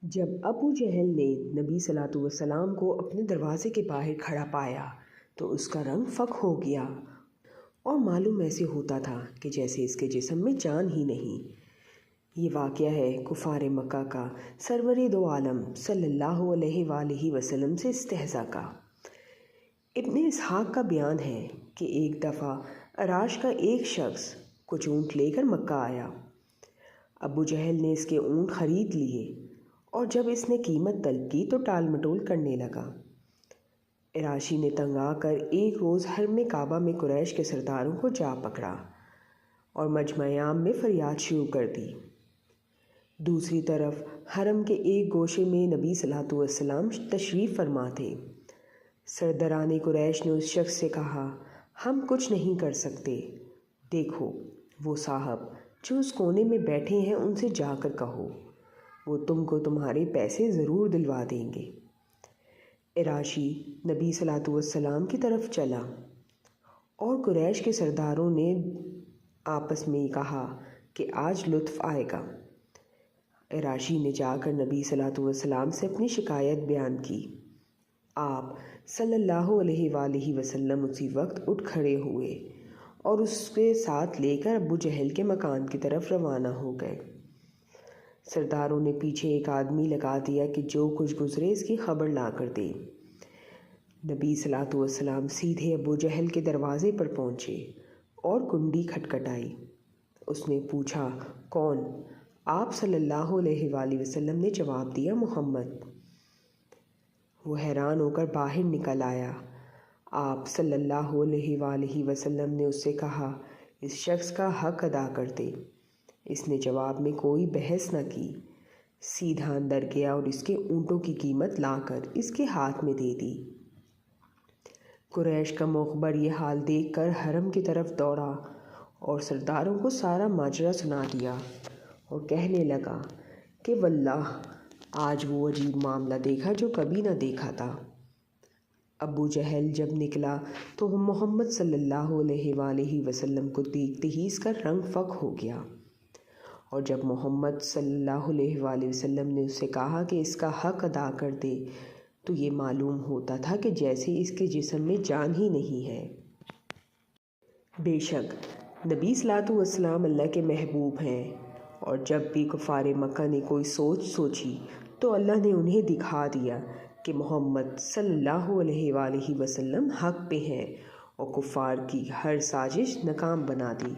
جب ابو جہل نے نبی صلی اللہ علیہ وسلم کو اپنے دروازے کے باہر کھڑا پایا تو اس کا رنگ فک ہو گیا اور معلوم ایسے ہوتا تھا کہ جیسے اس کے جسم میں جان ہی نہیں۔ یہ واقعہ ہے کفار مکہ کا سرور دو عالم صلی اللہ علیہ وآلہ وسلم سے استہزاء کا۔ ابن اسحاق کا بیان ہے کہ ایک دفعہ عراش کا ایک شخص کچھ اونٹ لے کر مکہ آیا۔ ابو جہل نے اس کے اونٹ خرید لیے اور جب اس نے قیمت طلب کی تو ٹال مٹول کرنے لگا۔ عراشی نے تنگ آ کر ایک روز حرم کعبہ میں قریش کے سرداروں کو جا پکڑا اور مجمع عام میں فریاد شروع کر دی۔ دوسری طرف حرم کے ایک گوشے میں نبی صلی اللہ علیہ وسلم تشریف فرما تھے۔ سرداران قریش نے اس شخص سے کہا، ہم کچھ نہیں کر سکتے، دیکھو وہ صاحب جو اس کونے میں بیٹھے ہیں ان سے جا کر کہو، وہ تم کو تمہارے پیسے ضرور دلوا دیں گے۔ عراشی نبی صلی اللہ علیہ وسلم کی طرف چلا اور قریش کے سرداروں نے آپس میں کہا کہ آج لطف آئے گا۔ عراشی نے جا کر نبی صلی اللہ علیہ وسلم سے اپنی شکایت بیان کی۔ آپ صلی اللہ علیہ وآلہ وسلم اسی وقت اٹھ کھڑے ہوئے اور اس کے ساتھ لے کر ابو جہل کے مکان کی طرف روانہ ہو گئے۔ سرداروں نے پیچھے ایک آدمی لگا دیا کہ جو کچھ گزرے اس کی خبر لا کر دے۔ نبی صلی اللہ علیہ وسلم سیدھے ابو جہل کے دروازے پر پہنچے اور کنڈی کھٹکھٹائی۔ اس نے پوچھا، کون؟ آپ صلی اللہ علیہ وآلہ وسلم نے جواب دیا، محمد۔ وہ حیران ہو کر باہر نکل آیا۔ آپ صلی اللہ علیہ وآلہ وسلم نے اس سے کہا، اس شخص کا حق ادا کر دے۔ اس نے جواب میں کوئی بحث نہ کی، سیدھا اندر گیا اور اس کے اونٹوں کی قیمت لا کر اس کے ہاتھ میں دے دی۔ قریش کا مخبر یہ حال دیکھ کر حرم کی طرف دوڑا اور سرداروں کو سارا ماجرا سنا دیا اور کہنے لگا کہ واللہ آج وہ عجیب معاملہ دیکھا جو کبھی نہ دیکھا تھا۔ ابو جہل جب نکلا تو محمد صلی اللہ علیہ وآلہ وسلم کو دیکھتے ہی اس کا رنگ فک ہو گیا، اور جب محمد صلی اللہ علیہ وآلہ وسلم نے اس سے کہا کہ اس کا حق ادا کر دے تو یہ معلوم ہوتا تھا کہ جیسے اس کے جسم میں جان ہی نہیں ہے۔ بے شک نبی صلی اللہ علیہ وسلم اللہ کے محبوب ہیں، اور جب بھی کفار مکہ نے کوئی سوچ سوچی تو اللہ نے انہیں دکھا دیا کہ محمد صلی اللہ علیہ وآلہ وسلم حق پہ ہیں اور کفار کی ہر سازش ناکام بنا دی۔